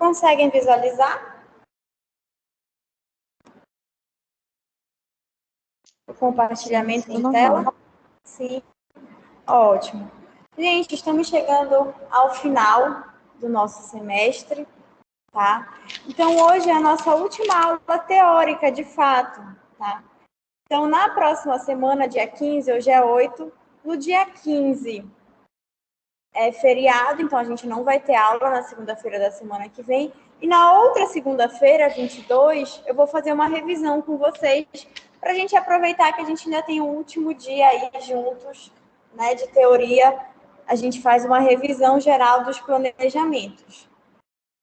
Conseguem visualizar? O compartilhamento Sim, de tela? Sim. Ótimo. Gente, estamos chegando ao final do nosso semestre, tá? Então, hoje é a nossa última aula teórica, de fato, tá? Então, na próxima semana, dia 15, hoje é 8, no dia 15 é feriado, então a gente não vai ter aula na segunda-feira da semana que vem. E na outra segunda-feira, 22, eu vou fazer uma revisão com vocês para a gente aproveitar que a gente ainda tem o último dia aí juntos, né, de teoria. A gente faz uma revisão geral dos planejamentos,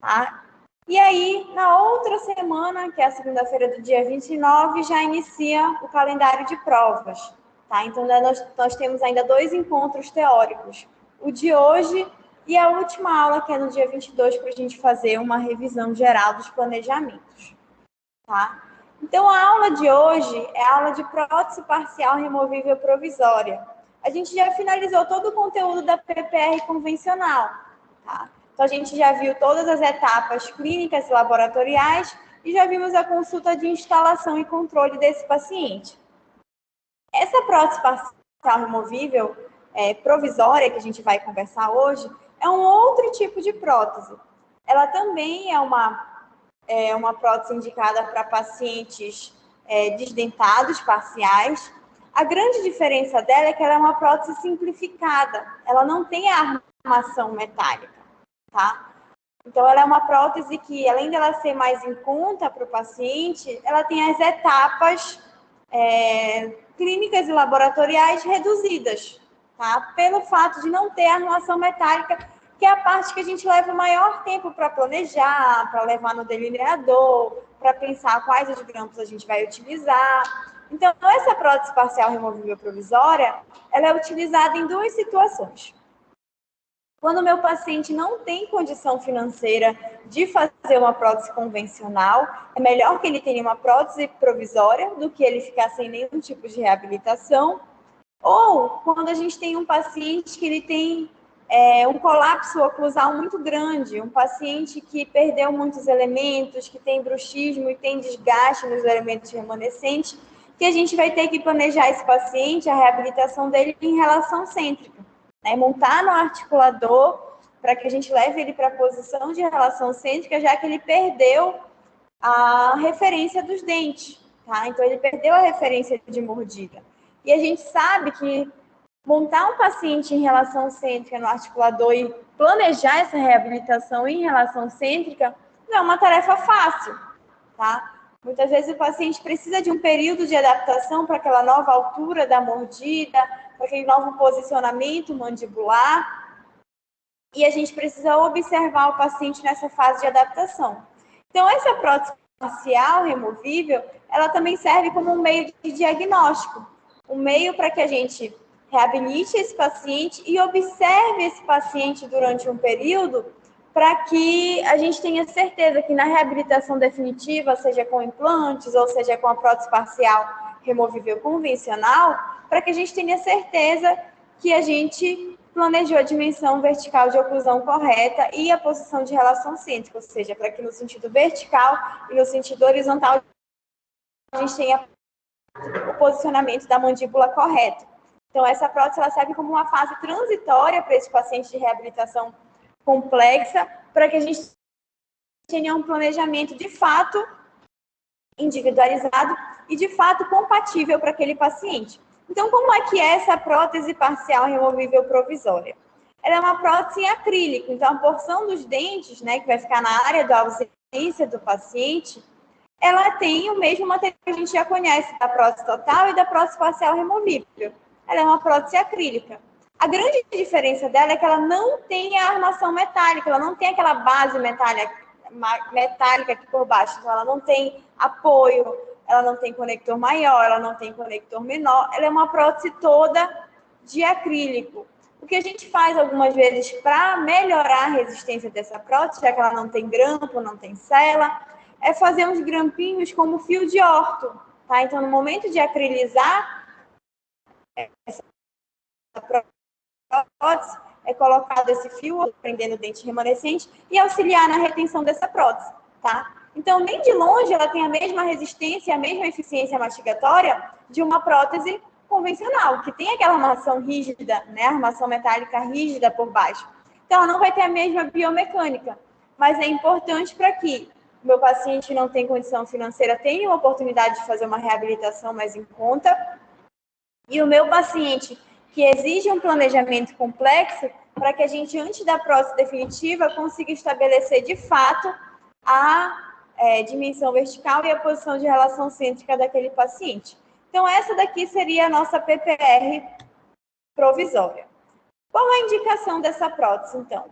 tá? E aí, na outra semana, que é a segunda-feira do dia 29, já inicia o calendário de provas, tá? Então, nós temos ainda 2 encontros teóricos. O de hoje e a última aula, que é no dia 22, para a gente fazer uma revisão geral dos planejamentos, tá? Então, a aula de hoje é a aula de prótese parcial removível provisória. A gente já finalizou todo o conteúdo da PPR convencional, tá? Então, a gente já viu todas as etapas clínicas e laboratoriais e já vimos a consulta de instalação e controle desse paciente. Essa prótese parcial removível provisória, que a gente vai conversar hoje, é um outro tipo de prótese. Ela também é uma prótese indicada para pacientes desdentados parciais. A grande diferença dela é que ela é uma prótese simplificada. Ela não tem a armação metálica, tá? Então, ela é uma prótese que, além dela ser mais em conta para o paciente, ela tem as etapas clínicas e laboratoriais reduzidas, tá? Pelo fato de não ter armação metálica, que é a parte que a gente leva o maior tempo para planejar, para levar no delineador, para pensar quais os grampos a gente vai utilizar. Então, essa prótese parcial removível provisória, ela é utilizada em 2 situações. Quando o meu paciente não tem condição financeira de fazer uma prótese convencional, é melhor que ele tenha uma prótese provisória do que ele ficar sem nenhum tipo de reabilitação. Ou quando a gente tem um paciente que ele tem um colapso oclusal muito grande, um paciente que perdeu muitos elementos, que tem bruxismo e tem desgaste nos elementos remanescentes, que a gente vai ter que planejar esse paciente, a reabilitação dele em relação cêntrica. Montar no articulador para que a gente leve ele para a posição de relação cêntrica, já que ele perdeu a referência dos dentes, tá? Então, ele perdeu a referência de mordida. E a gente sabe que montar um paciente em relação cêntrica no articulador e planejar essa reabilitação em relação cêntrica não é uma tarefa fácil, tá? Muitas vezes o paciente precisa de um período de adaptação para aquela nova altura da mordida, para aquele novo posicionamento mandibular, e a gente precisa observar o paciente nessa fase de adaptação. Então, essa prótese parcial removível, ela também serve como um meio de diagnóstico, um meio para que a gente reabilite esse paciente e observe esse paciente durante um período para que a gente tenha certeza que na reabilitação definitiva, seja com implantes ou seja com a prótese parcial removível convencional, para que a gente tenha certeza que a gente planejou a dimensão vertical de oclusão correta e a posição de relação cêntrica, ou seja, para que no sentido vertical e no sentido horizontal a gente tenha o posicionamento da mandíbula correto. Então, essa prótese ela serve como uma fase transitória para esse paciente de reabilitação complexa, para que a gente tenha um planejamento de fato individualizado e de fato compatível para aquele paciente. Então, como é que é essa prótese parcial removível provisória? Ela é uma prótese em acrílico, então a porção dos dentes, né, que vai ficar na área da ausência do paciente, ela tem o mesmo material que a gente já conhece da prótese total e da prótese parcial removível. Ela é uma prótese acrílica. A grande diferença dela é que ela não tem a armação metálica, ela não tem aquela base metálica aqui por baixo, então ela não tem apoio, ela não tem conector maior, ela não tem conector menor, ela é uma prótese toda de acrílico. O que a gente faz algumas vezes para melhorar a resistência dessa prótese, já que ela não tem grampo, não tem sela, é fazer uns grampinhos como fio de orto, tá? Então, no momento de acrilizar essa prótese, é colocado esse fio, prendendo o dente remanescente, e auxiliar na retenção dessa prótese, tá? Então, nem de longe ela tem a mesma resistência, a mesma eficiência mastigatória de uma prótese convencional, que tem aquela armação rígida, né? A armação metálica rígida por baixo. Então, ela não vai ter a mesma biomecânica, mas é importante para que o meu paciente não tem condição financeira, tenha uma oportunidade de fazer uma reabilitação mais em conta, e o meu paciente que exige um planejamento complexo para que a gente, antes da prótese definitiva, consiga estabelecer de fato a dimensão vertical e a posição de relação cêntrica daquele paciente. Então, essa daqui seria a nossa PPR provisória. Qual a indicação dessa prótese, então?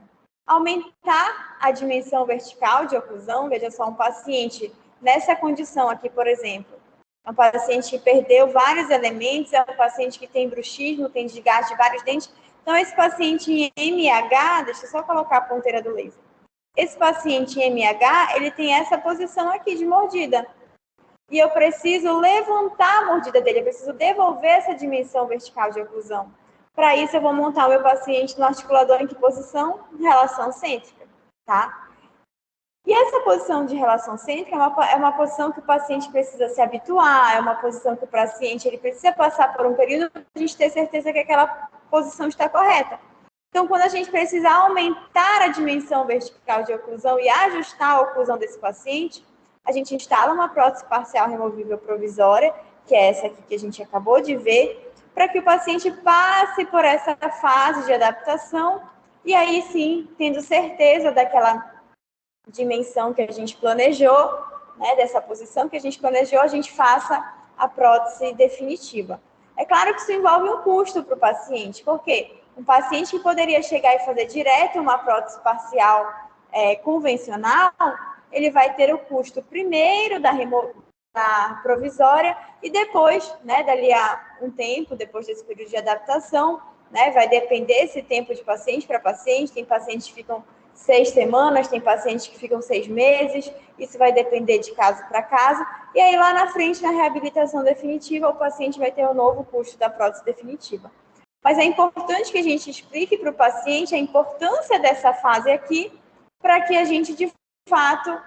Aumentar a dimensão vertical de oclusão. Veja só, um paciente nessa condição aqui, por exemplo, um paciente que perdeu vários elementos, é um paciente que tem bruxismo, tem desgaste de vários dentes. Então, esse paciente em MH, deixa eu só colocar a ponteira do laser. Esse paciente em MH, ele tem essa posição aqui de mordida. E eu preciso levantar a mordida dele, eu preciso devolver essa dimensão vertical de oclusão. Para isso, eu vou montar o meu paciente no articulador em que posição? Relação cêntrica, tá? E essa posição de relação cêntrica é uma posição que o paciente precisa se habituar, é uma posição que o paciente ele precisa passar por um período para a gente ter certeza que aquela posição está correta. Então, quando a gente precisa aumentar a dimensão vertical de oclusão e ajustar a oclusão desse paciente, a gente instala uma prótese parcial removível provisória, que é essa aqui que a gente acabou de ver, para que o paciente passe por essa fase de adaptação e aí sim, tendo certeza daquela dimensão que a gente planejou, né, dessa posição que a gente planejou, a gente faça a prótese definitiva. É claro que isso envolve um custo para o paciente, porque um paciente que poderia chegar e fazer direto uma prótese parcial convencional, ele vai ter o custo primeiro da provisória e depois, né, dali a um tempo, depois desse período de adaptação, né, vai depender esse tempo de paciente para paciente, tem pacientes que ficam 6 semanas, tem pacientes que ficam 6 meses, isso vai depender de caso para caso, e aí lá na frente, na reabilitação definitiva, o paciente vai ter o novo custo da prótese definitiva. Mas é importante que a gente explique para o paciente a importância dessa fase aqui, para que a gente, de fato,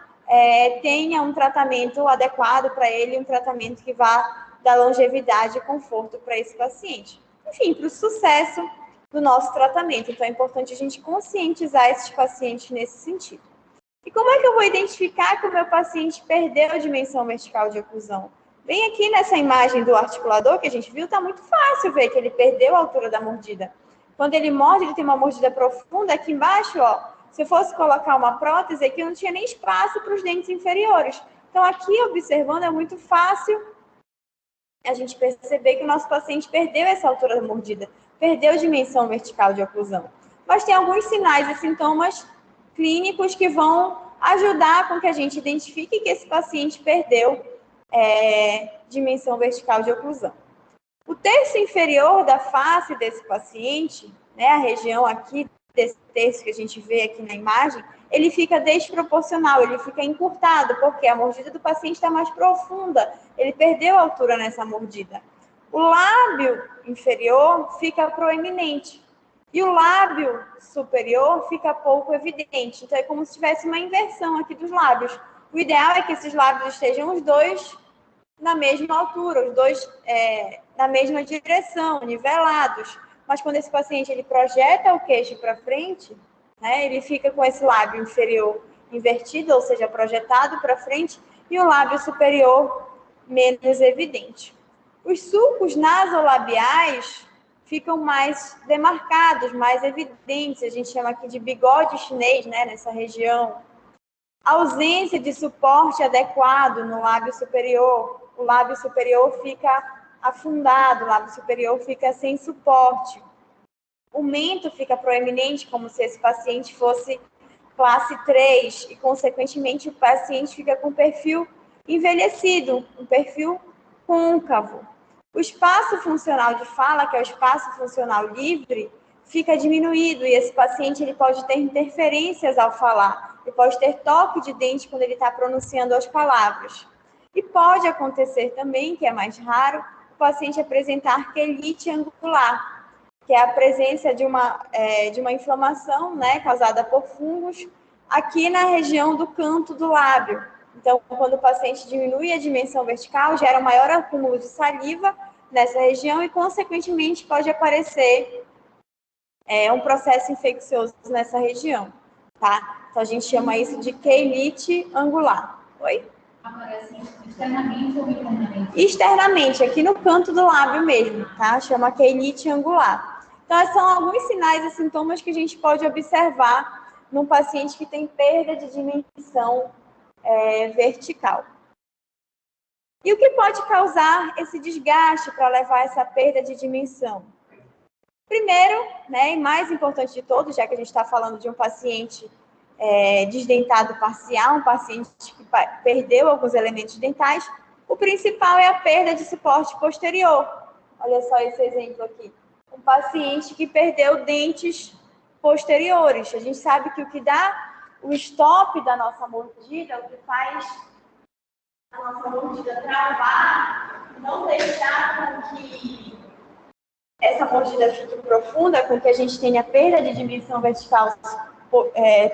tenha um tratamento adequado para ele, um tratamento que vá dar longevidade e conforto para esse paciente. Enfim, para o sucesso do nosso tratamento. Então, é importante a gente conscientizar esses pacientes nesse sentido. E como é que eu vou identificar que o meu paciente perdeu a dimensão vertical de oclusão? Bem aqui nessa imagem do articulador que a gente viu, está muito fácil ver que ele perdeu a altura da mordida. Quando ele morde, ele tem uma mordida profunda. Aqui embaixo, ó, se eu fosse colocar uma prótese, aqui não tinha nem espaço para os dentes inferiores. Então, aqui, observando, é muito fácil a gente perceber que o nosso paciente perdeu essa altura da mordida, perdeu dimensão vertical de oclusão. Mas tem alguns sinais e sintomas clínicos que vão ajudar com que a gente identifique que esse paciente perdeu dimensão vertical de oclusão. O terço inferior da face desse paciente, né, a região aqui desse terço que a gente vê aqui na imagem, ele fica desproporcional, ele fica encurtado, porque a mordida do paciente está mais profunda, ele perdeu a altura nessa mordida. O lábio inferior fica proeminente e o lábio superior fica pouco evidente. Então, é como se tivesse uma inversão aqui dos lábios. O ideal é que esses lábios estejam os dois na mesma altura, os dois na mesma direção, nivelados. Mas quando esse paciente ele projeta o queixo para frente, né, ele fica com esse lábio inferior invertido, ou seja, projetado para frente, e o lábio superior menos evidente. Os sulcos nasolabiais ficam mais demarcados, mais evidentes. A gente chama aqui de bigode chinês, né, nessa região. A ausência de suporte adequado no lábio superior. O lábio superior fica afundado, o lábio superior fica sem suporte. O mento fica proeminente, como se esse paciente fosse classe 3, e, consequentemente, o paciente fica com perfil envelhecido, um perfil côncavo. O espaço funcional de fala, que é o espaço funcional livre, fica diminuído e esse paciente ele pode ter interferências ao falar, ele pode ter toque de dente quando ele está pronunciando as palavras. E pode acontecer também, que é mais raro, o paciente apresentar quelite angular, que é a presença de uma inflamação, né, causada por fungos, aqui na região do canto do lábio. Então, quando o paciente diminui a dimensão vertical, gera um maior acúmulo de saliva nessa região e, consequentemente, pode aparecer um processo infeccioso nessa região, tá? Então, a gente chama isso de queilite angular. Oi? Aparece externamente ou internamente? Externamente, aqui no canto do lábio mesmo, tá? Chama queilite angular. Então, esses são alguns sinais e sintomas que a gente pode observar num paciente que tem perda de dimensão vertical. E o que pode causar esse desgaste para levar essa perda de dimensão? Primeiro, né, e mais importante de todos, já que a gente está falando de um paciente desdentado parcial, um paciente que perdeu alguns elementos dentais, o principal é a perda de suporte posterior. Olha só esse exemplo aqui. Um paciente que perdeu dentes posteriores. A gente sabe que o que dá o stop da nossa mordida, o que faz a nossa mordida travar, não deixar com que essa mordida fique profunda, com que a gente tenha perda de dimensão vertical,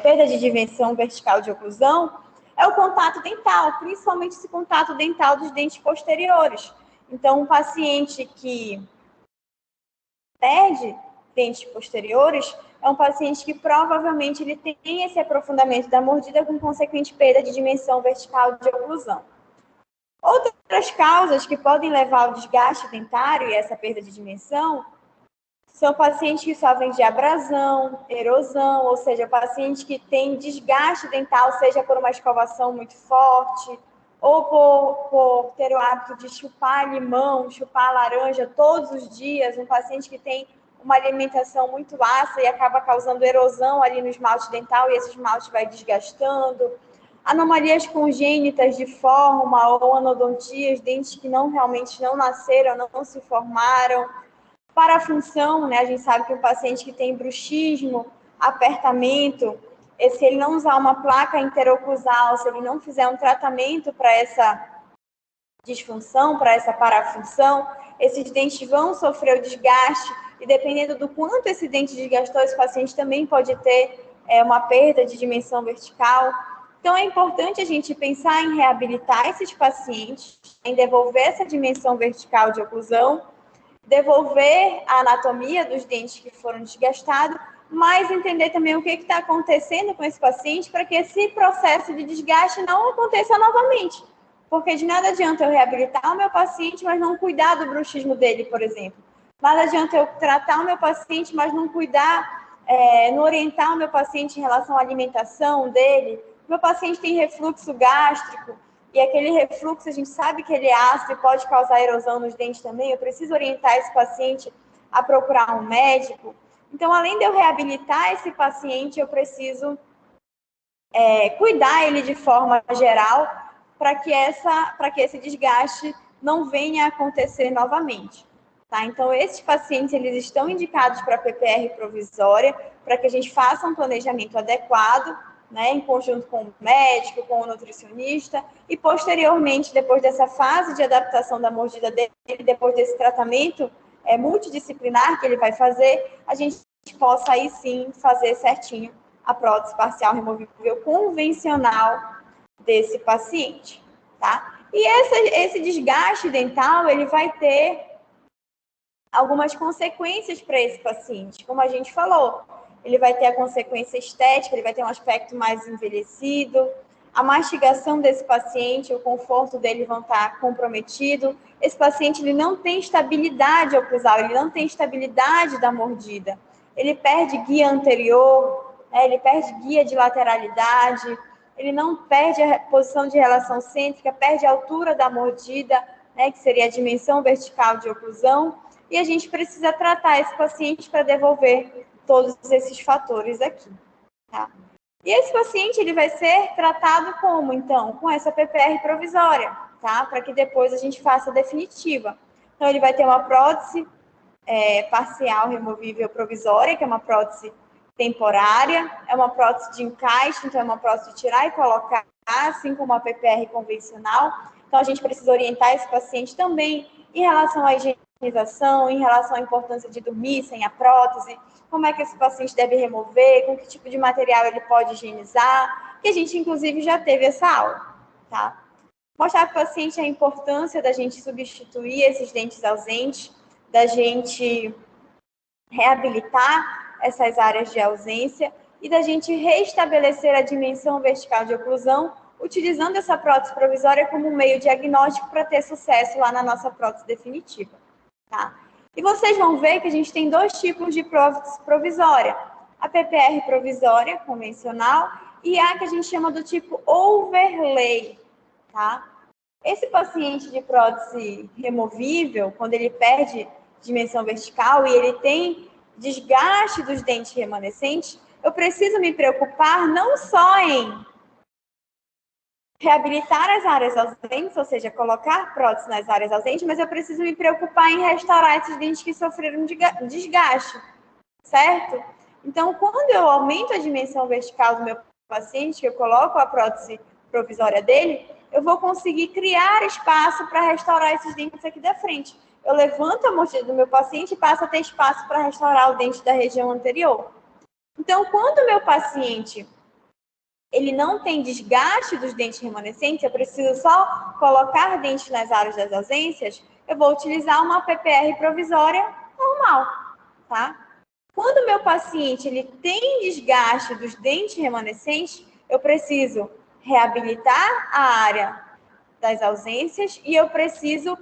perda de dimensão vertical de oclusão, é o contato dental, principalmente esse contato dental dos dentes posteriores. Então, um paciente que perde dentes posteriores é um paciente que provavelmente ele tem esse aprofundamento da mordida com consequente perda de dimensão vertical de oclusão. Outras causas que podem levar ao desgaste dentário e essa perda de dimensão são pacientes que sofrem de abrasão, erosão, ou seja, pacientes que têm desgaste dental, seja por uma escovação muito forte, ou por ter o hábito de chupar limão, chupar laranja todos os dias, um paciente que tem uma alimentação muito ácida e acaba causando erosão ali no esmalte dental e esse esmalte vai desgastando. Anomalias congênitas de forma ou anodontias, dentes que realmente não nasceram, não se formaram. Parafunção, né? A gente sabe que o paciente que tem bruxismo, apertamento, se ele não usar uma placa interoclusal, se ele não fizer um tratamento para essa disfunção, para essa parafunção, esses dentes vão sofrer o desgaste e dependendo do quanto esse dente desgastou, esse paciente também pode ter uma perda de dimensão vertical. Então, é importante a gente pensar em reabilitar esses pacientes, em devolver essa dimensão vertical de oclusão, devolver a anatomia dos dentes que foram desgastados, mas entender também o que está acontecendo com esse paciente para que esse processo de desgaste não aconteça novamente. Porque de nada adianta eu reabilitar o meu paciente, mas não cuidar do bruxismo dele, por exemplo. Nada adianta eu tratar o meu paciente, mas não cuidar, não orientar o meu paciente em relação à alimentação dele. Meu paciente tem refluxo gástrico, e aquele refluxo, a gente sabe que ele é ácido e pode causar erosão nos dentes também. Eu preciso orientar esse paciente a procurar um médico. Então, além de eu reabilitar esse paciente, eu preciso cuidar ele de forma geral para que esse desgaste não venha a acontecer novamente. Tá? Então, esses pacientes eles estão indicados para PPR provisória, para que a gente faça um planejamento adequado, né, em conjunto com o médico, com o nutricionista, e posteriormente, depois dessa fase de adaptação da mordida dele, depois desse tratamento multidisciplinar que ele vai fazer, a gente possa aí sim fazer certinho a prótese parcial removível convencional desse paciente, tá? E esse desgaste dental, ele vai ter algumas consequências para esse paciente, como a gente falou. Ele vai ter a consequência estética, ele vai ter um aspecto mais envelhecido, a mastigação desse paciente, o conforto dele vão estar comprometido. Esse paciente ele não tem estabilidade oclusal, ele não tem estabilidade da mordida. Ele perde guia anterior, ele perde guia de lateralidade, ele não perde a posição de relação cêntrica, perde a altura da mordida, né, que seria a dimensão vertical de oclusão, e a gente precisa tratar esse paciente para devolver todos esses fatores aqui, tá? E esse paciente, ele vai ser tratado como, então? Com essa PPR provisória, tá? Para que depois a gente faça a definitiva. Então, ele vai ter uma prótese parcial removível provisória, que é uma prótese temporária, é uma prótese de encaixe, então é uma prótese de tirar e colocar, assim como a PPR convencional. Então, a gente precisa orientar esse paciente também em relação à higiene higienização, em relação à importância de dormir sem a prótese, como é que esse paciente deve remover, com que tipo de material ele pode higienizar, que a gente, inclusive, já teve essa aula, tá? Mostrar para o paciente a importância da gente substituir esses dentes ausentes, da gente reabilitar essas áreas de ausência e da gente restabelecer a dimensão vertical de oclusão, utilizando essa prótese provisória como um meio diagnóstico para ter sucesso lá na nossa prótese definitiva, tá? E vocês vão ver que a gente tem dois tipos de prótese provisória, a PPR provisória, convencional, e a que a gente chama do tipo overlay, tá? Esse paciente de prótese removível, quando ele perde dimensão vertical e ele tem desgaste dos dentes remanescentes, eu preciso me preocupar não só em reabilitar as áreas ausentes, ou seja, colocar prótese nas áreas ausentes, mas eu preciso me preocupar em restaurar esses dentes que sofreram desgaste, certo? Então, quando eu aumento a dimensão vertical do meu paciente, que eu coloco a prótese provisória dele, eu vou conseguir criar espaço para restaurar esses dentes aqui da frente. Eu levanto a mordida do meu paciente e passo a ter espaço para restaurar o dente da região anterior. Então, quando o meu paciente ele não tem desgaste dos dentes remanescentes, eu preciso só colocar dentes nas áreas das ausências, eu vou utilizar uma PPR provisória normal, tá? Quando o meu paciente ele tem desgaste dos dentes remanescentes, eu preciso reabilitar a área das ausências e eu preciso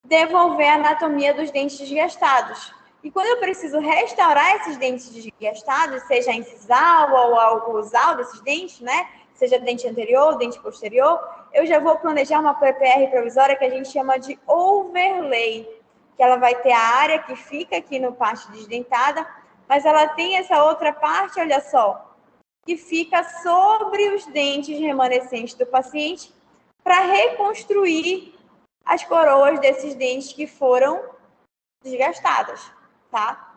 devolver a anatomia dos dentes desgastados. E quando eu preciso restaurar esses dentes desgastados, seja a incisal ou a oclusal desses dentes, né? Seja dente anterior, dente posterior, eu já vou planejar uma PPR provisória que a gente chama de overlay, que ela vai ter a área que fica aqui no parte desdentada, mas ela tem essa outra parte, olha só, que fica sobre os dentes remanescentes do paciente para reconstruir as coroas desses dentes que foram desgastadas, tá?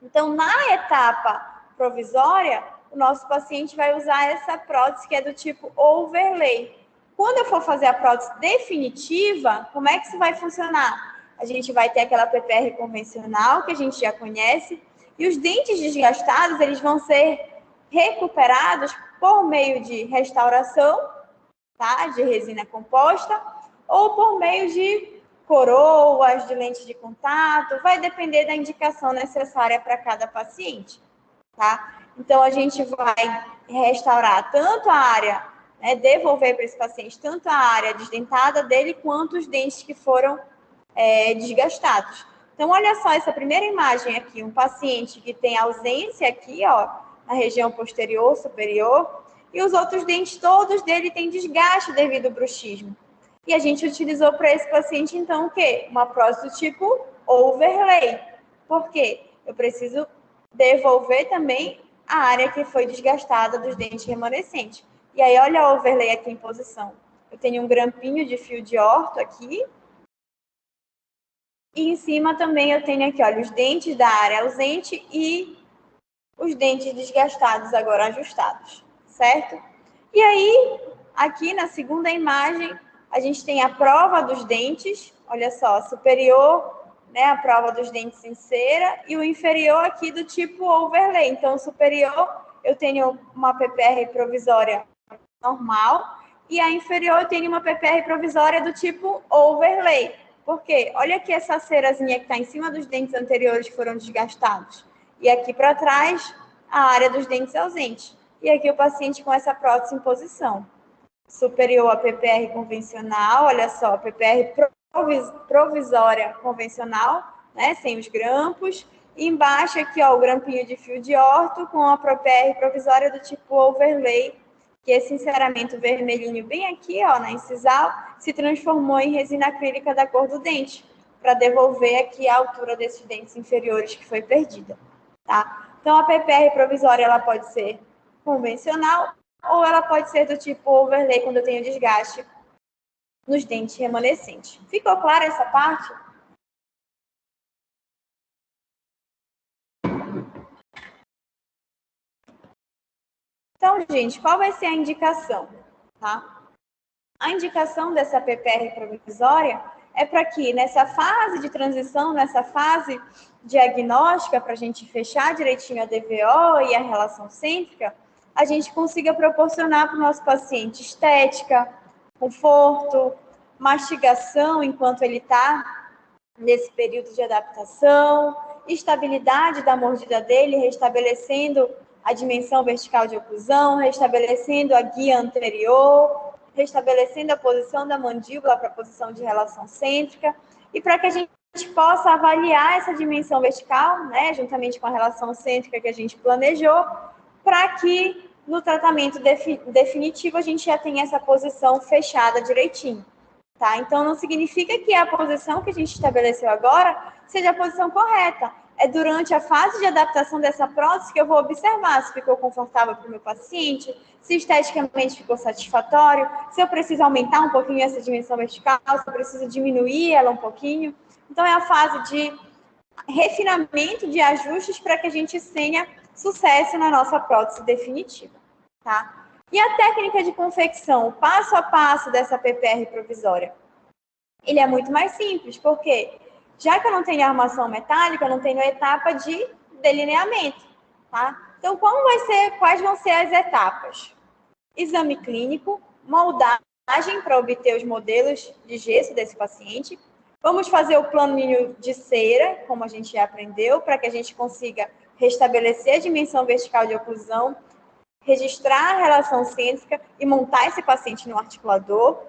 Então, na etapa provisória, o nosso paciente vai usar essa prótese que é do tipo overlay. Quando eu for fazer a prótese definitiva, como é que isso vai funcionar? A gente vai ter aquela PPR convencional, que a gente já conhece, e os dentes desgastados, eles vão ser recuperados por meio de restauração, tá? De resina composta, ou por meio de coroas, de lentes de contato, vai depender da indicação necessária para cada paciente, tá? Então, a gente vai restaurar tanto a área, né, devolver para esse paciente tanto a área desdentada dele, quanto os dentes que foram desgastados. Então, olha só essa primeira imagem aqui, um paciente que tem ausência aqui, ó, na região posterior, superior, e os outros dentes todos dele têm desgaste devido ao bruxismo. E a gente utilizou para esse paciente, então, o quê? Uma prótese do tipo overlay. Por quê? Eu preciso devolver também a área que foi desgastada dos dentes remanescentes. E aí, olha a overlay aqui em posição. Eu tenho um grampinho de fio de orto aqui. E em cima também eu tenho aqui, olha, os dentes da área ausente e os dentes desgastados agora ajustados, certo? E aí, aqui na segunda imagem, a gente tem a prova dos dentes, olha só, superior, né, a prova dos dentes em cera, e o inferior aqui do tipo overlay. Então, o superior, eu tenho uma PPR provisória normal, e a inferior eu tenho uma PPR provisória do tipo overlay. Por quê? Olha aqui essa cerazinha que está em cima dos dentes anteriores que foram desgastados. E aqui para trás, a área dos dentes ausentes. E aqui o paciente com essa prótese em posição. Superior a PPR convencional, olha só, a PPR provisória convencional, né, sem os grampos. E embaixo aqui, ó, o grampinho de fio de orto com a PPR provisória do tipo overlay, que esse enceramento vermelhinho bem aqui, ó, na incisal, se transformou em resina acrílica da cor do dente, para devolver aqui a altura desses dentes inferiores que foi perdida, tá? Então, a PPR provisória, ela pode ser convencional ou ela pode ser do tipo overlay, quando eu tenho desgaste nos dentes remanescentes. Ficou clara essa parte? Então, gente, qual vai ser a indicação, tá? A indicação dessa PPR provisória é para que nessa fase de transição, nessa fase diagnóstica, para a gente fechar direitinho a DVO e a relação cêntrica, a gente consiga proporcionar para o nosso paciente estética, conforto, mastigação enquanto ele está nesse período de adaptação, estabilidade da mordida dele, restabelecendo a dimensão vertical de oclusão, restabelecendo a guia anterior, restabelecendo a posição da mandíbula para a posição de relação cêntrica, e para que a gente possa avaliar essa dimensão vertical, né, juntamente com a relação cêntrica que a gente planejou, para que no tratamento definitivo a gente já tenha essa posição fechada direitinho. Tá? Então, não significa que a posição que a gente estabeleceu agora seja a posição correta. É durante a fase de adaptação dessa prótese que eu vou observar se ficou confortável para o meu paciente, se esteticamente ficou satisfatório, se eu preciso aumentar um pouquinho essa dimensão vertical, se eu preciso diminuir ela um pouquinho. Então, é a fase de refinamento de ajustes para que a gente tenha sucesso na nossa prótese definitiva. Tá? E a técnica de confecção, o passo a passo dessa PPR provisória? Ele é muito mais simples, porque já que eu não tenho armação metálica, eu não tenho etapa de delineamento, tá? Então, quais vão ser as etapas? Exame clínico, moldagem para obter os modelos de gesso desse paciente. Vamos fazer o planinho de cera, como a gente já aprendeu, para que a gente consiga restabelecer a dimensão vertical de oclusão, registrar a relação cêntrica e montar esse paciente no articulador.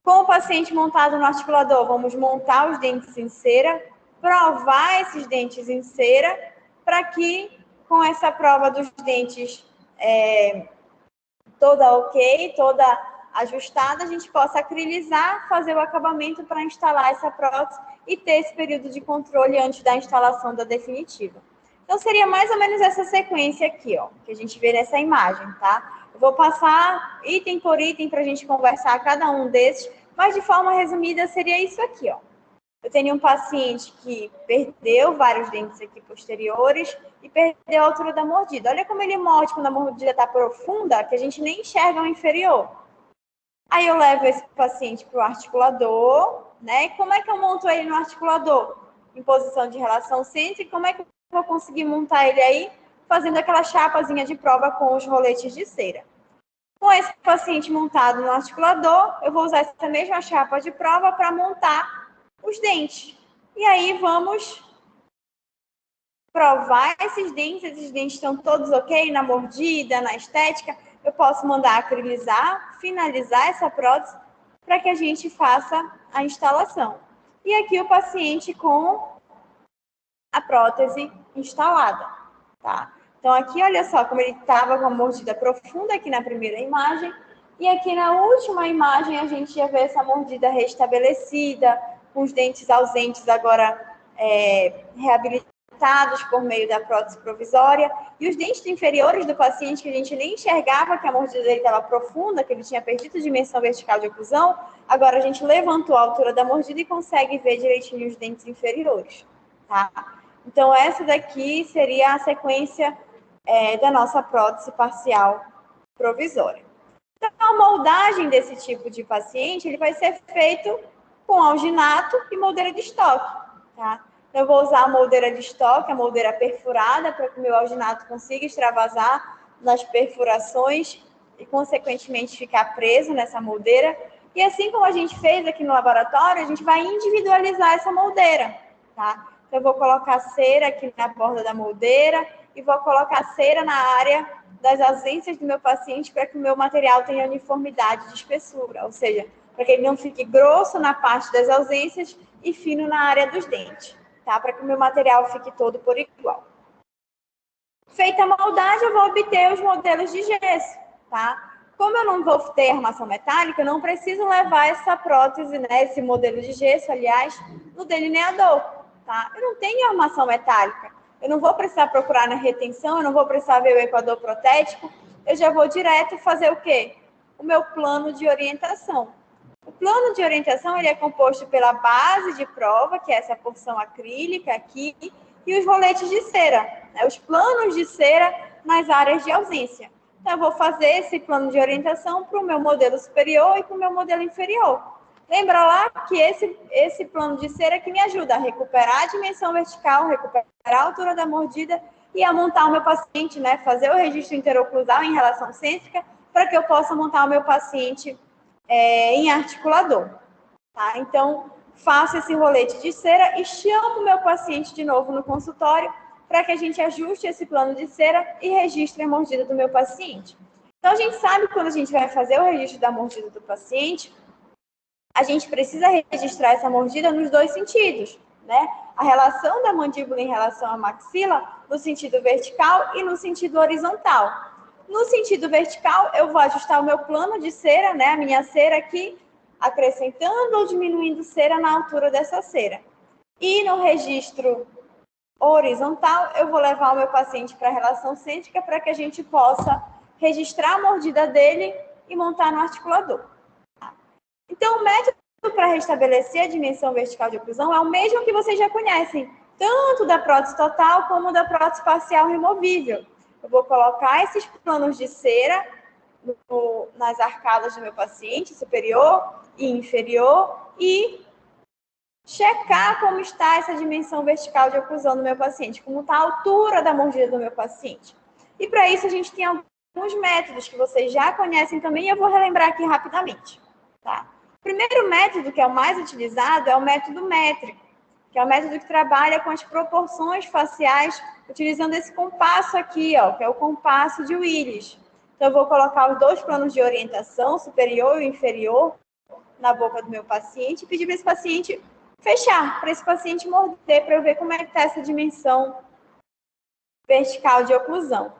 Com o paciente montado no articulador, vamos montar os dentes em cera, provar esses dentes em cera, para que com essa prova dos dentes toda ok, toda ajustada, a gente possa acrilizar, fazer o acabamento para instalar essa prótese e ter esse período de controle antes da instalação da definitiva. Então, seria mais ou menos essa sequência aqui, ó, que a gente vê nessa imagem, tá? Eu vou passar item por item para a gente conversar cada um desses, mas de forma resumida seria isso aqui, ó. Eu tenho um paciente que perdeu vários dentes aqui posteriores e perdeu a altura da mordida. Olha como ele morde quando a mordida está profunda, que a gente nem enxerga o inferior. Aí eu levo esse paciente para o articulador, né? Como é que eu monto ele no articulador? Em posição de relação cêntrica, como é que eu vou conseguir montar ele aí? Fazendo aquela chapazinha de prova com os roletes de cera. Com esse paciente montado no articulador, eu vou usar essa mesma chapa de prova para montar os dentes. E aí vamos provar esses dentes estão todos ok na mordida, na estética. Eu posso mandar acrilizar, finalizar essa prótese para que a gente faça a instalação. E aqui o paciente com a prótese instalada, tá? Então aqui, olha só como ele estava com a mordida profunda aqui na primeira imagem, e aqui na última imagem a gente já vê essa mordida restabelecida, com os dentes ausentes agora reabilitados por meio da prótese provisória, e os dentes inferiores do paciente que a gente nem enxergava que a mordida dele estava profunda, que ele tinha perdido a dimensão vertical de oclusão, agora a gente levantou a altura da mordida e consegue ver direitinho os dentes inferiores, tá? Então, essa daqui seria a sequência da nossa prótese parcial provisória. Então, a moldagem desse tipo de paciente, ele vai ser feito com alginato e moldeira de estoque, tá? Eu vou usar a moldeira de estoque, a moldeira perfurada, para que o meu alginato consiga extravasar nas perfurações e, consequentemente, ficar preso nessa moldeira. E assim como a gente fez aqui no laboratório, a gente vai individualizar essa moldeira, tá? Então, eu vou colocar cera aqui na borda da moldeira e vou colocar cera na área das ausências do meu paciente para que o meu material tenha uniformidade de espessura, ou seja, para que ele não fique grosso na parte das ausências e fino na área dos dentes, tá? Para que o meu material fique todo por igual. Feita a moldagem, eu vou obter os modelos de gesso, tá? Como eu não vou ter armação metálica, eu não preciso levar essa prótese, né, esse modelo de gesso, aliás, no delineador, tá? Eu não tenho armação metálica. Eu não vou precisar procurar na retenção, eu não vou precisar ver o equador protético, eu já vou direto fazer o quê? O meu plano de orientação. O plano de orientação ele é composto pela base de prova, que é essa porção acrílica aqui, e os roletes de cera, né? Os planos de cera nas áreas de ausência. Então, eu vou fazer esse plano de orientação para o meu modelo superior e para o meu modelo inferior. Lembra lá que esse plano de cera que me ajuda a recuperar a dimensão vertical, recuperar a altura da mordida e a montar o meu paciente, né? Fazer o registro interoclusal em relação cêntrica para que eu possa montar o meu paciente em articulador. Tá? Então, faço esse rolete de cera e chamo o meu paciente de novo no consultório para que a gente ajuste esse plano de cera e registre a mordida do meu paciente. Então, a gente sabe que quando a gente vai fazer o registro da mordida do paciente, a gente precisa registrar essa mordida nos dois sentidos, né? A relação da mandíbula em relação à maxila no sentido vertical e no sentido horizontal. No sentido vertical, eu vou ajustar o meu plano de cera, né? A minha cera aqui, acrescentando ou diminuindo cera na altura dessa cera. E no registro horizontal, eu vou levar o meu paciente para a relação cêntrica para que a gente possa registrar a mordida dele e montar no articulador. Então, o método para restabelecer a dimensão vertical de oclusão é o mesmo que vocês já conhecem, tanto da prótese total como da prótese parcial removível. Eu vou colocar esses planos de cera nas arcadas do meu paciente, superior e inferior, e checar como está essa dimensão vertical de oclusão do meu paciente, como está a altura da mordida do meu paciente. E para isso a gente tem alguns métodos que vocês já conhecem também, e eu vou relembrar aqui rapidamente. Tá? O primeiro método, que é o mais utilizado, é o método métrico, que é o método que trabalha com as proporções faciais, utilizando esse compasso aqui, ó, que é o compasso de Willis. Então, eu vou colocar os dois planos de orientação, superior e inferior, na boca do meu paciente e pedir para esse paciente fechar, para esse paciente morder, para eu ver como é que está essa dimensão vertical de oclusão.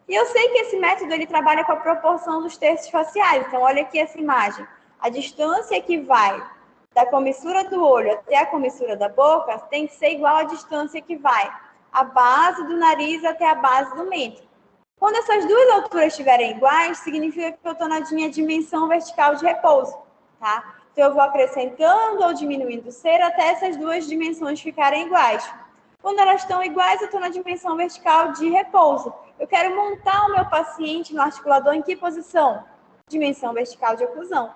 E eu sei que esse método ele trabalha com a proporção dos terços faciais. Então, olha aqui essa imagem. A distância que vai da comissura do olho até a comissura da boca tem que ser igual à distância que vai a base do nariz até a base do mento. Quando essas duas alturas estiverem iguais, significa que eu estou na minha dimensão vertical de repouso, tá? Então, eu vou acrescentando ou diminuindo cera até essas duas dimensões ficarem iguais. Quando elas estão iguais, eu estou na dimensão vertical de repouso. Eu quero montar o meu paciente no articulador em que posição? Dimensão vertical de oclusão.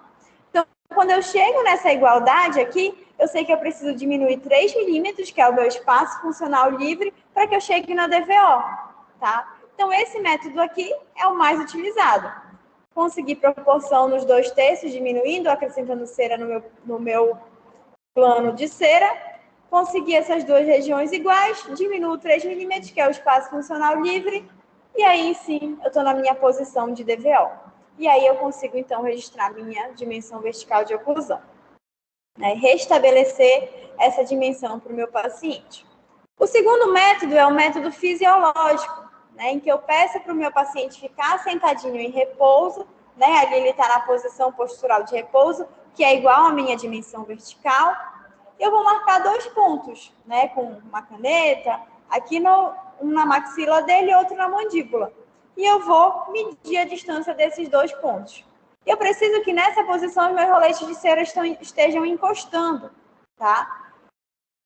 Então, quando eu chego nessa igualdade aqui, eu sei que eu preciso diminuir 3 milímetros, que é o meu espaço funcional livre, para que eu chegue na DVO, tá? Então, esse método aqui é o mais utilizado. Conseguir proporção nos 2/3, diminuindo, acrescentando cera no meu plano de cera. Conseguir essas duas regiões iguais, diminuo 3 milímetros, que é o espaço funcional livre, e aí sim eu estou na minha posição de DVO. E aí eu consigo, então, registrar minha dimensão vertical de oclusão. Né? Restabelecer essa dimensão para o meu paciente. O segundo método é o método fisiológico, né, em que eu peço para o meu paciente ficar sentadinho em repouso, né, ali ele está na posição postural de repouso, que é igual à minha dimensão vertical. Eu vou marcar 2 pontos, né, com uma caneta, aqui na maxila dele e outro na mandíbula. E eu vou medir a distância desses 2 pontos. Eu preciso que nessa posição os meus roletes de cera estejam encostando, tá?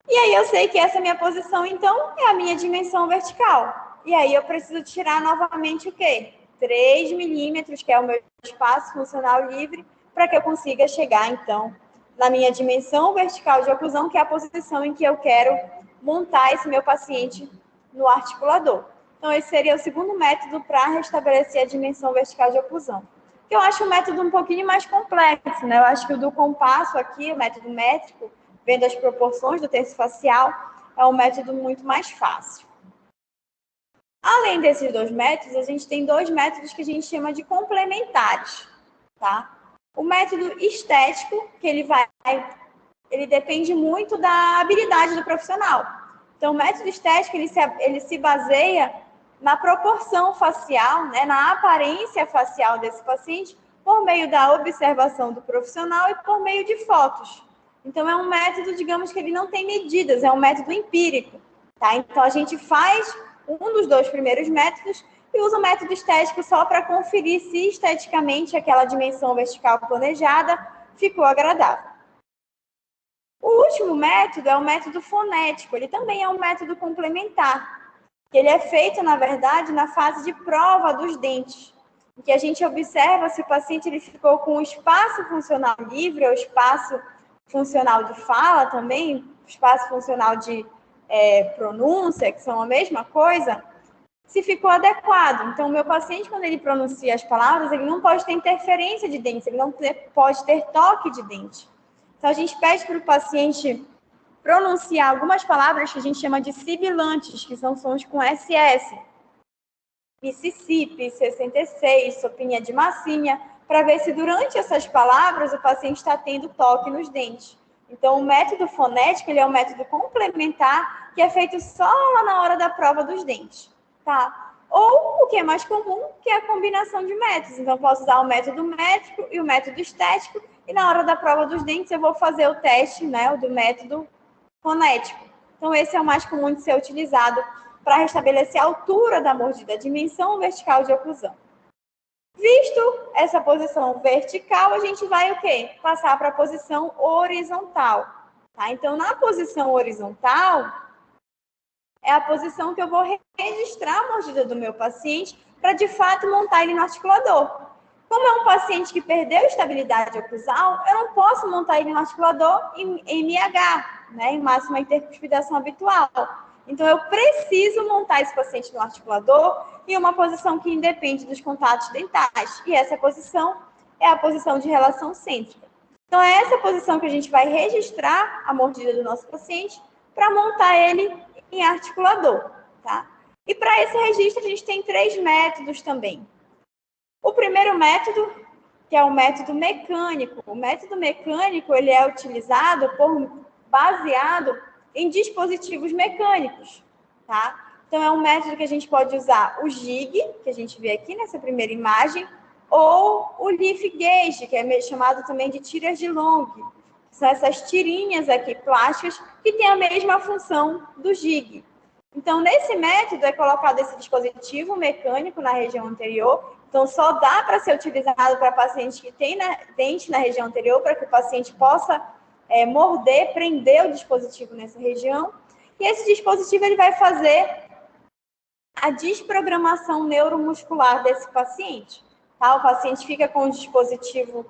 E aí eu sei que essa minha posição, então, é a minha dimensão vertical. E aí eu preciso tirar novamente o quê? 3 milímetros, que é o meu espaço funcional livre, para que eu consiga chegar, então, na minha dimensão vertical de oclusão, que é a posição em que eu quero montar esse meu paciente no articulador. Então, esse seria o segundo método para restabelecer a dimensão vertical de oclusão. Eu acho o método um pouquinho mais complexo, né? Eu acho que o do compasso aqui, o método métrico, vendo as proporções do terço facial, é um método muito mais fácil. Além desses 2 métodos, a gente tem 2 métodos que a gente chama de complementares, tá? O método estético, que ele depende muito da habilidade do profissional. Então, o método estético, ele se baseia na proporção facial, né, na aparência facial desse paciente, por meio da observação do profissional e por meio de fotos. Então, é um método, digamos que ele não tem medidas, é um método empírico, tá? Então, a gente faz um dos 2 primeiros métodos e usa o método estético só para conferir se esteticamente aquela dimensão vertical planejada ficou agradável. O último método é o método fonético, ele também é um método complementar, que ele é feito, na verdade, na fase de prova dos dentes, em que a gente observa se o paciente ele ficou com o espaço funcional livre, ou espaço funcional de fala também, espaço funcional de pronúncia, que são a mesma coisa, se ficou adequado. Então, o meu paciente, quando ele pronuncia as palavras, ele não pode ter interferência de dentes, ele não pode ter toque de dente. Então, a gente pede para o paciente pronunciar algumas palavras que a gente chama de sibilantes, que são sons com SS. Mississippi, 66, sopinha de massinha, para ver se durante essas palavras o paciente está tendo toque nos dentes. Então, o método fonético ele é um método complementar que é feito só lá na hora da prova dos dentes, tá? Ou o que é mais comum, que é a combinação de métodos. Então, eu posso usar o método métrico e o método estético, e na hora da prova dos dentes eu vou fazer o teste, né, o do método fonético. Então, esse é o mais comum de ser utilizado para restabelecer a altura da mordida, a dimensão vertical de oclusão. Visto essa posição vertical, a gente vai o quê? Passar para a posição horizontal. Tá? Então, na posição horizontal, é a posição que eu vou registrar a mordida do meu paciente para, de fato, montar ele no articulador. Como é um paciente que perdeu estabilidade oclusal, eu não posso montar ele no articulador em MH, né, em máxima intercuspidação habitual. Então, eu preciso montar esse paciente no articulador em uma posição que independe dos contatos dentais. E essa posição é a posição de relação cêntrica. Então, é essa posição que a gente vai registrar a mordida do nosso paciente para montar ele em articulador, tá? E para esse registro, a gente tem 3 métodos também. O primeiro método, que é o método mecânico. O método mecânico, ele é utilizado baseado em dispositivos mecânicos, tá? Então, é um método que a gente pode usar o jig, que a gente vê aqui nessa primeira imagem, ou o leaf gauge, que é chamado também de tiras de Long. São essas tirinhas aqui plásticas que têm a mesma função do jig. Então, nesse método é colocado esse dispositivo mecânico na região anterior. Então, só dá para ser utilizado para paciente que tem dente na região anterior, para que o paciente possa morder, prender o dispositivo nessa região. E esse dispositivo ele vai fazer a desprogramação neuromuscular desse paciente. Tá? O paciente fica com o dispositivo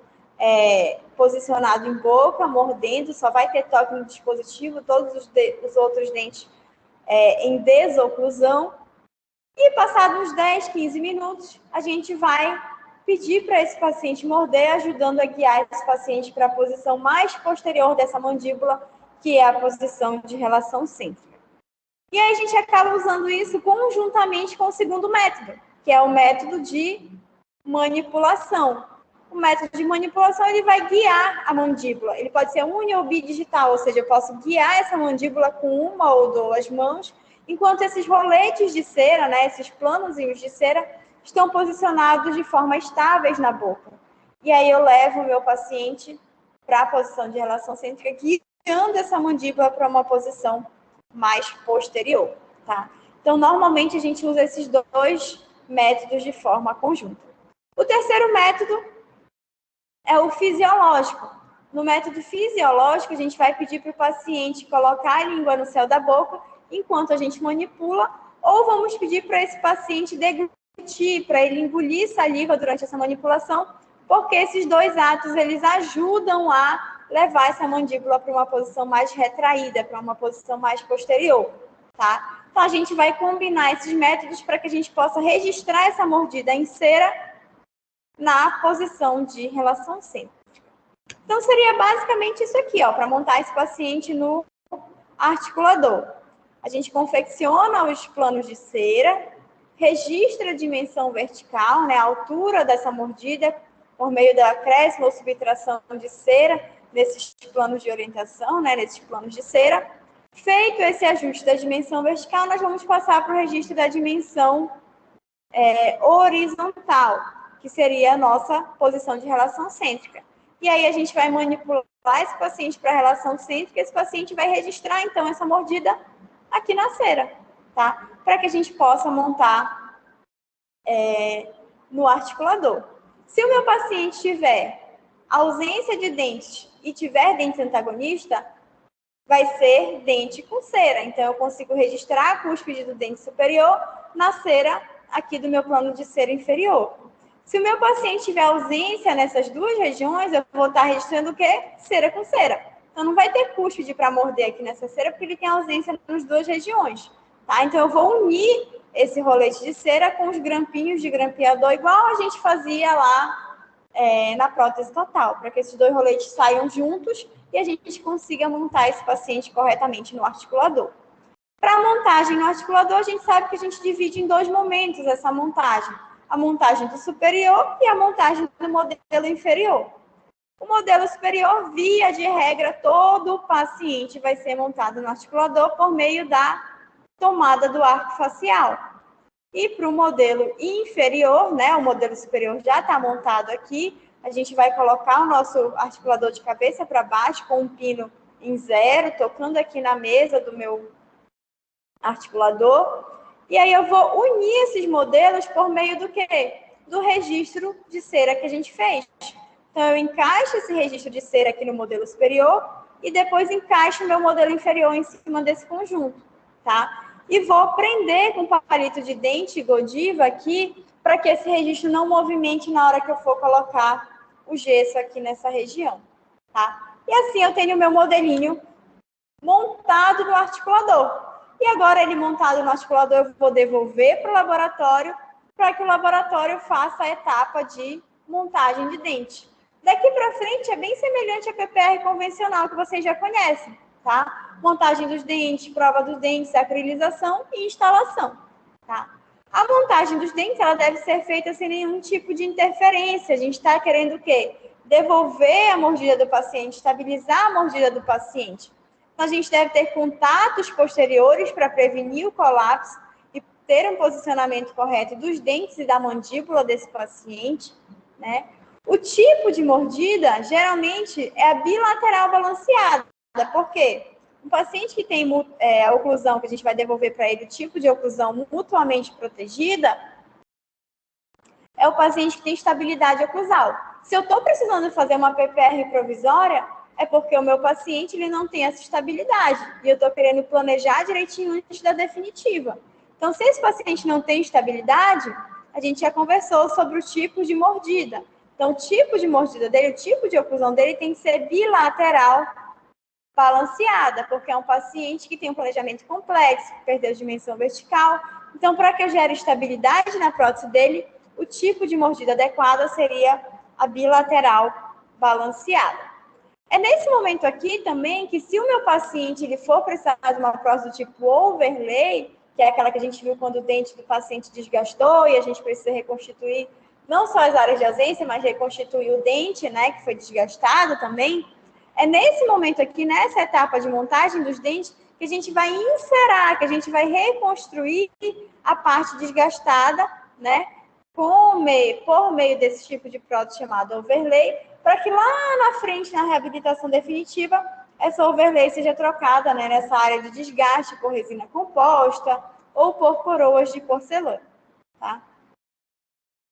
posicionado em boca, mordendo, só vai ter toque no dispositivo, todos os outros dentes em desoclusão. E passados uns 10, 15 minutos, a gente vai pedir para esse paciente morder, ajudando a guiar esse paciente para a posição mais posterior dessa mandíbula, que é a posição de relação cêntrica. E aí a gente acaba usando isso conjuntamente com o segundo método, que é o método de manipulação. O método de manipulação ele vai guiar a mandíbula. Ele pode ser uni ou bidigital, ou seja, eu posso guiar essa mandíbula com uma ou 2 mãos, enquanto esses roletes de cera, né, esses planozinhos de cera, estão posicionados de forma estáveis na boca. E aí eu levo o meu paciente para a posição de relação cêntrica, guiando essa mandíbula para uma posição mais posterior, tá? Então, normalmente, a gente usa esses 2 métodos de forma conjunta. O terceiro método é o fisiológico. No método fisiológico, a gente vai pedir para o paciente colocar a língua no céu da boca enquanto a gente manipula, ou vamos pedir para esse paciente deglutir, para ele engolir saliva durante essa manipulação, porque esses 2 atos, eles ajudam a levar essa mandíbula para uma posição mais retraída, para uma posição mais posterior, tá? Então, a gente vai combinar esses métodos para que a gente possa registrar essa mordida em cera na posição de relação cêntrica. Então, seria basicamente isso aqui, ó, para montar esse paciente no articulador. A gente confecciona os planos de cera, registra a dimensão vertical, né, a altura dessa mordida, por meio da acréscimo ou subtração de cera, nesses planos de orientação, né, nesses planos de cera. Feito esse ajuste da dimensão vertical, nós vamos passar para o registro da dimensão horizontal, que seria a nossa posição de relação cêntrica. E aí a gente vai manipular esse paciente para a relação cêntrica, esse paciente vai registrar, então, essa mordida aqui na cera, tá? Para que a gente possa montar no articulador. Se o meu paciente tiver ausência de dentes e tiver dente antagonista, vai ser dente com cera. Então, eu consigo registrar a cúspide do dente superior na cera aqui do meu plano de cera inferior. Se o meu paciente tiver ausência nessas 2 regiões, eu vou estar registrando o quê? Cera com cera. Então, não vai ter cúspide para morder aqui nessa cera, porque ele tem ausência nas duas regiões. Tá? Então, eu vou unir esse rolete de cera com os grampinhos de grampeador, igual a gente fazia lá na prótese total, para que esses dois roletes saiam juntos e a gente consiga montar esse paciente corretamente no articulador. Para a montagem no articulador, a gente sabe que a gente divide em dois momentos essa montagem. A montagem do superior e a montagem do modelo inferior. O modelo superior, via de regra, todo paciente vai ser montado no articulador por meio da tomada do arco facial. E para o modelo inferior, né, o modelo superior já está montado aqui, a gente vai colocar o nosso articulador de cabeça para baixo com um pino em 0, tocando aqui na mesa do meu articulador. E aí eu vou unir esses modelos por meio do quê? Do registro de cera que a gente fez. Então, eu encaixo esse registro de cera aqui no modelo superior e depois encaixo o meu modelo inferior em cima desse conjunto, tá? E vou prender com palito de dente Godiva aqui para que esse registro não movimente na hora que eu for colocar o gesso aqui nessa região, tá? E assim eu tenho o meu modelinho montado no articulador. E agora, ele montado no articulador, eu vou devolver para o laboratório para que o laboratório faça a etapa de montagem de dente. Daqui para frente, é bem semelhante à PPR convencional que vocês já conhecem, tá? Montagem dos dentes, prova dos dentes, acrilização e instalação, tá? A montagem dos dentes, ela deve ser feita sem nenhum tipo de interferência. A gente está querendo o quê? Devolver a mordida do paciente, estabilizar a mordida do paciente. A gente deve ter contatos posteriores para prevenir o colapso e ter um posicionamento correto dos dentes e da mandíbula desse paciente, né? O tipo de mordida, geralmente, é a bilateral balanceada. Por quê? Um paciente que tem a oclusão, que a gente vai devolver para ele o tipo de oclusão mutuamente protegida, é o paciente que tem estabilidade oclusal. Se eu estou precisando fazer uma PPR provisória, é porque o meu paciente ele não tem essa estabilidade e eu estou querendo planejar direitinho antes da definitiva. Então, se esse paciente não tem estabilidade, a gente já conversou sobre o tipo de mordida. Então, o tipo de mordida dele, o tipo de oclusão dele tem que ser bilateral balanceada, porque é um paciente que tem um planejamento complexo, que perdeu dimensão vertical. Então, para que eu gere estabilidade na prótese dele, o tipo de mordida adequada seria a bilateral balanceada. É nesse momento aqui também que, se o meu paciente ele for precisar de uma prótese do tipo overlay, que é aquela que a gente viu quando o dente do paciente desgastou e a gente precisa reconstituir não só as áreas de ausência, mas reconstituir o dente, né, que foi desgastado também. É nesse momento aqui, nessa etapa de montagem dos dentes, que a gente vai inserar, que a gente vai reconstruir a parte desgastada, né, por meio desse tipo de prótese chamado overlay, para que lá na frente, na reabilitação definitiva, essa overlay seja trocada, né, nessa área de desgaste por resina composta ou por coroas de porcelana, tá?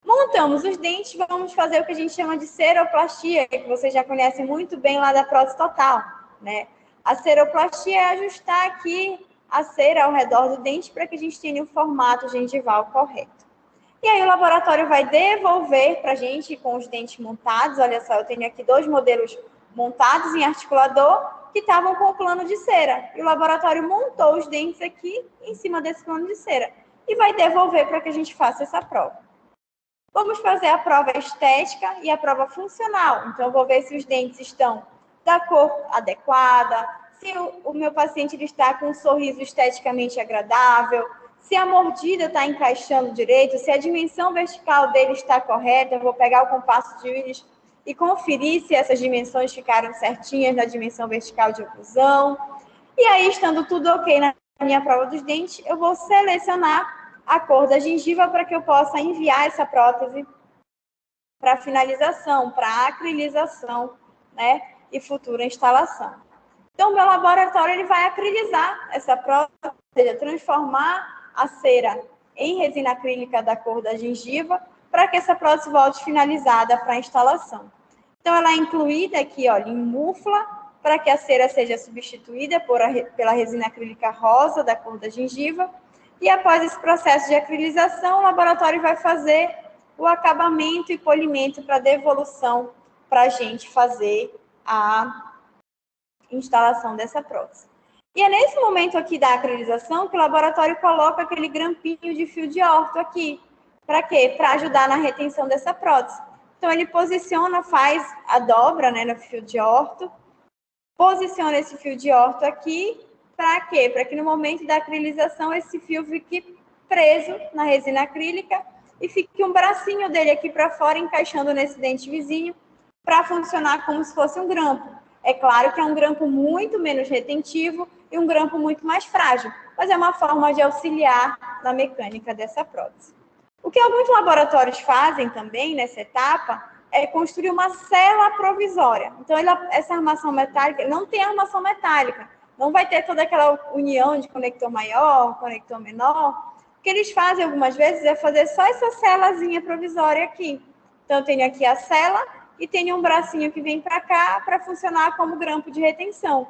Montamos os dentes, vamos fazer o que a gente chama de ceroplastia, que vocês já conhecem muito bem lá da prótese total, né? A ceroplastia é ajustar aqui a cera ao redor do dente para que a gente tenha o formato gengival correto. E aí o laboratório vai devolver para a gente com os dentes montados. Olha só, eu tenho aqui 2 modelos montados em articulador que estavam com o plano de cera. E o laboratório montou os dentes aqui em cima desse plano de cera. E vai devolver para que a gente faça essa prova. Vamos fazer a prova estética e a prova funcional. Então, eu vou ver se os dentes estão da cor adequada, se o meu paciente ele está com um sorriso esteticamente agradável, se a mordida está encaixando direito, se a dimensão vertical dele está correta. Eu vou pegar o compasso de íris e conferir se essas dimensões ficaram certinhas na dimensão vertical de oclusão. E aí, estando tudo ok na minha prova dos dentes, eu vou selecionar a cor da gengiva para que eu possa enviar essa prótese para finalização, para acrilização, né, e futura instalação. Então, o meu laboratório ele vai acrilizar essa prótese, ou seja, transformar a cera em resina acrílica da cor da gengiva para que essa prótese volte finalizada para a instalação. Então, ela é incluída aqui, olha, em mufla, para que a cera seja substituída pela resina acrílica rosa da cor da gengiva. E após esse processo de acrilização, o laboratório vai fazer o acabamento e polimento para devolução para a gente fazer a instalação dessa prótese. E é nesse momento aqui da acrilização que o laboratório coloca aquele grampinho de fio de orto aqui. Para quê? Para ajudar na retenção dessa prótese. Então, ele posiciona, faz a dobra, né, no fio de orto, posiciona esse fio de orto aqui, para quê? Para que no momento da acrilização esse fio fique preso na resina acrílica e fique um bracinho dele aqui para fora, encaixando nesse dente vizinho, para funcionar como se fosse um grampo. É claro que é um grampo muito menos retentivo e um grampo muito mais frágil, mas é uma forma de auxiliar na mecânica dessa prótese. O que alguns laboratórios fazem também nessa etapa é construir uma cela provisória. Então, essa armação metálica não tem armação metálica, não vai ter toda aquela união de conector maior, conector menor. O que eles fazem algumas vezes é fazer só essa celazinha provisória aqui. Então, eu tenho aqui a cela e tenho um bracinho que vem para cá para funcionar como grampo de retenção.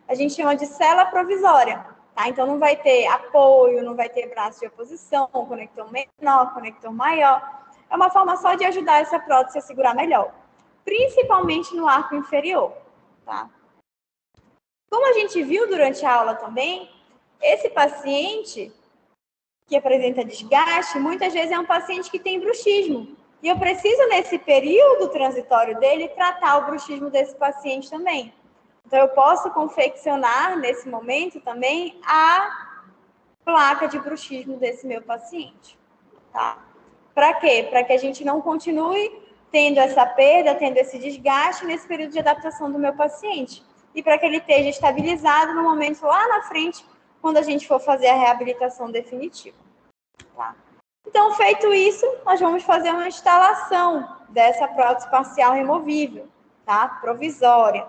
A gente chama de cela provisória, tá? Então, não vai ter apoio, não vai ter braço de oposição, conector menor, conector maior. É uma forma só de ajudar essa prótese a segurar melhor, principalmente no arco inferior, tá? Como a gente viu durante a aula também, esse paciente que apresenta desgaste, muitas vezes é um paciente que tem bruxismo. E eu preciso, nesse período transitório dele, tratar o bruxismo desse paciente também. Então, eu posso confeccionar, nesse momento também, a placa de bruxismo desse meu paciente, tá? Para quê? Para que a gente não continue tendo essa perda, tendo esse desgaste nesse período de adaptação do meu paciente. E para que ele esteja estabilizado no momento lá na frente, quando a gente for fazer a reabilitação definitiva. Tá? Então, feito isso, nós vamos fazer uma instalação dessa prótese parcial removível, tá? Provisória.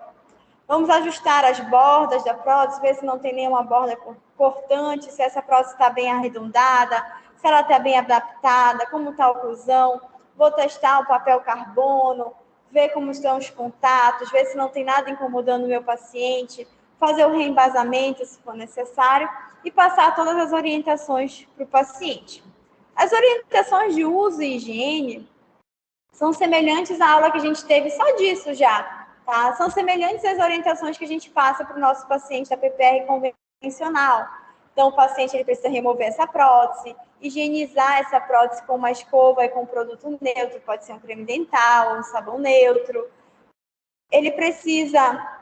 Vamos ajustar as bordas da prótese, ver se não tem nenhuma borda cortante, se essa prótese está bem arredondada, se ela está bem adaptada, como está a oclusão. Vou testar o papel carbono, ver como estão os contatos, ver se não tem nada incomodando o meu paciente, fazer o reembasamento, se for necessário, e passar todas as orientações para o paciente. As orientações de uso e higiene são semelhantes à aula que a gente teve só disso já, tá? São semelhantes às orientações que a gente passa para o nosso paciente da PPR convencional. Então, o paciente ele precisa remover essa prótese, higienizar essa prótese com uma escova e com um produto neutro, pode ser um creme dental, um sabão neutro. Ele precisa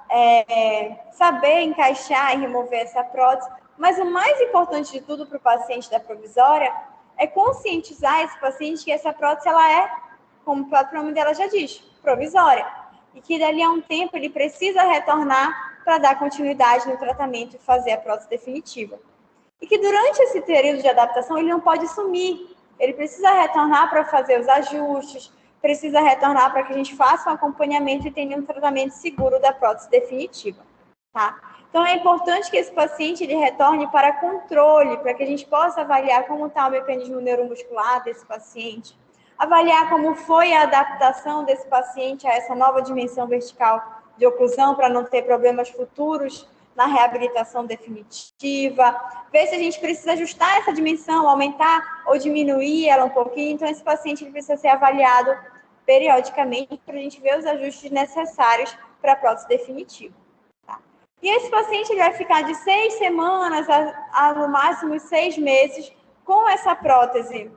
saber encaixar e remover essa prótese, mas o mais importante de tudo para o paciente da provisória é conscientizar esse paciente que essa prótese ela é, como o próprio nome dela já diz, provisória, e que dali a um tempo ele precisa retornar para dar continuidade no tratamento e fazer a prótese definitiva. E que durante esse período de adaptação ele não pode sumir, ele precisa retornar para fazer os ajustes, precisa retornar para que a gente faça um acompanhamento e tenha um tratamento seguro da prótese definitiva, tá? Então, é importante que esse paciente ele retorne para controle, para que a gente possa avaliar como está o mecanismo neuromuscular desse paciente, avaliar como foi a adaptação desse paciente a essa nova dimensão vertical de oclusão, para não ter problemas futuros na reabilitação definitiva, ver se a gente precisa ajustar essa dimensão, aumentar ou diminuir ela um pouquinho. Então, esse paciente ele precisa ser avaliado periodicamente para a gente ver os ajustes necessários para a prótese definitiva. Tá? E esse paciente ele vai ficar de 6 semanas a no máximo 6 meses com essa prótese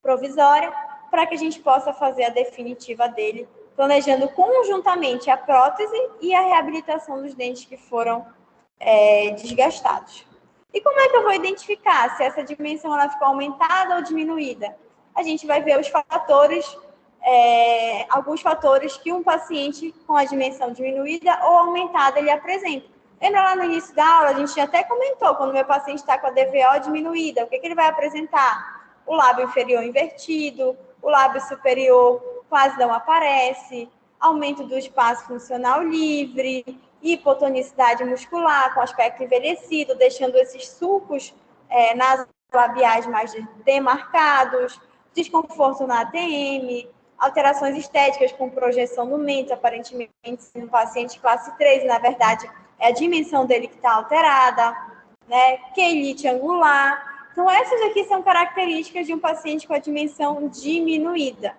provisória para que a gente possa fazer a definitiva dele, planejando conjuntamente a prótese e a reabilitação dos dentes que foram desgastados. E como é que eu vou identificar se essa dimensão ela ficou aumentada ou diminuída? A gente vai ver os fatores, alguns fatores que um paciente com a dimensão diminuída ou aumentada ele apresenta. Lembra lá no início da aula, a gente até comentou, quando o meu paciente está com a DVO diminuída, o que ele vai apresentar? O lábio inferior invertido, o lábio superior quase não aparece, aumento do espaço funcional livre, hipotonicidade muscular com aspecto envelhecido, deixando esses sulcos nasolabiais mais demarcados, desconforto na ATM, alterações estéticas com projeção no mento, aparentemente um paciente classe 3, na verdade é a dimensão dele que está alterada, né? Quelite angular. Então, essas aqui são características de um paciente com a dimensão diminuída.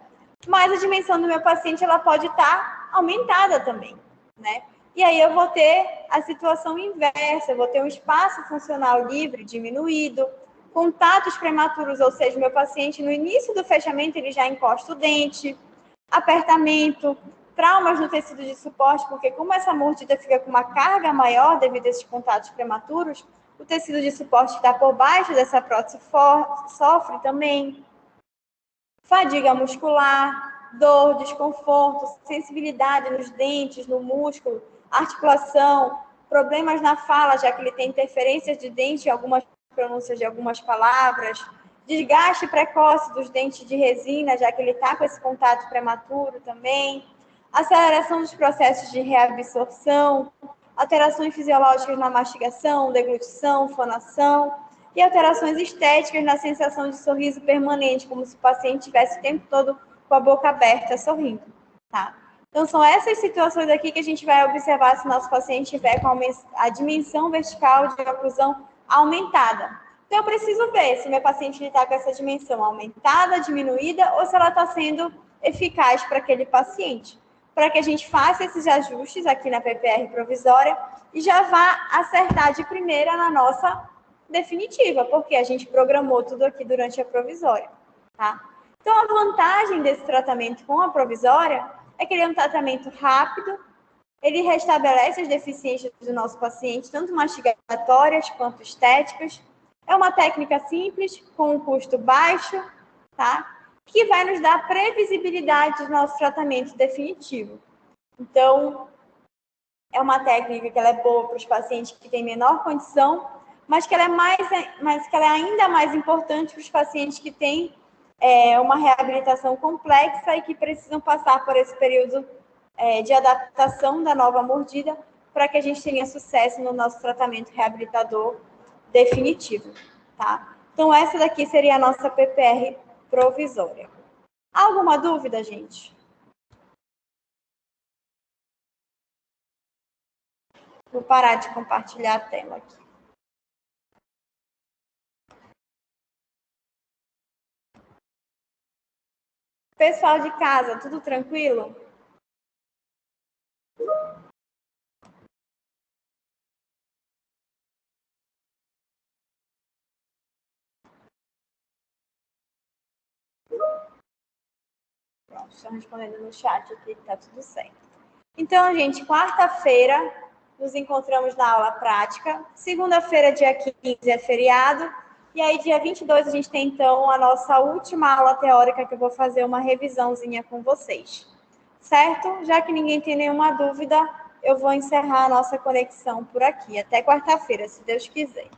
Mas a dimensão do meu paciente ela pode estar aumentada também, né? E aí eu vou ter a situação inversa, eu vou ter um espaço funcional livre diminuído, contatos prematuros, ou seja, meu paciente no início do fechamento ele já encosta o dente, apertamento, traumas no tecido de suporte, porque como essa mordida fica com uma carga maior devido a esses contatos prematuros, o tecido de suporte que está por baixo dessa prótese sofre também. Fadiga muscular, dor, desconforto, sensibilidade nos dentes, no músculo, articulação, problemas na fala, já que ele tem interferências de dente em algumas pronúncias de algumas palavras, desgaste precoce dos dentes de resina, já que ele está com esse contato prematuro também, aceleração dos processos de reabsorção, alterações fisiológicas na mastigação, deglutição, fonação e alterações estéticas na sensação de sorriso permanente, como se o paciente estivesse o tempo todo com a boca aberta, sorrindo, tá? Então, são essas situações aqui que a gente vai observar se o nosso paciente tiver com a dimensão vertical de oclusão aumentada. Então, eu preciso ver se meu paciente está com essa dimensão aumentada, diminuída, ou se ela está sendo eficaz para aquele paciente. Para que a gente faça esses ajustes aqui na PPR provisória e já vá acertar de primeira na nossa definitiva, porque a gente programou tudo aqui durante a provisória, tá? Então, a vantagem desse tratamento com a provisória é que ele é um tratamento rápido, ele restabelece as deficiências do nosso paciente, tanto mastigatórias quanto estéticas. É uma técnica simples, com um custo baixo, tá? Que vai nos dar previsibilidade do nosso tratamento definitivo. Então, é uma técnica que ela é boa para os pacientes que têm menor condição, mas que ela é ainda mais importante para os pacientes que têm uma reabilitação complexa e que precisam passar por esse período de adaptação da nova mordida para que a gente tenha sucesso no nosso tratamento reabilitador definitivo, tá? Então, essa daqui seria a nossa PPR provisória. Alguma dúvida, gente? Vou parar de compartilhar a tela aqui. Pessoal de casa, tudo tranquilo? Pronto, estão respondendo no chat aqui, tá tudo certo. Então, gente, quarta-feira nos encontramos na aula prática. Segunda-feira, dia 15, é feriado. E aí, dia 22, a gente tem, então, a nossa última aula teórica, que eu vou fazer uma revisãozinha com vocês. Certo? Já que ninguém tem nenhuma dúvida, eu vou encerrar a nossa conexão por aqui. Até quarta-feira, se Deus quiser.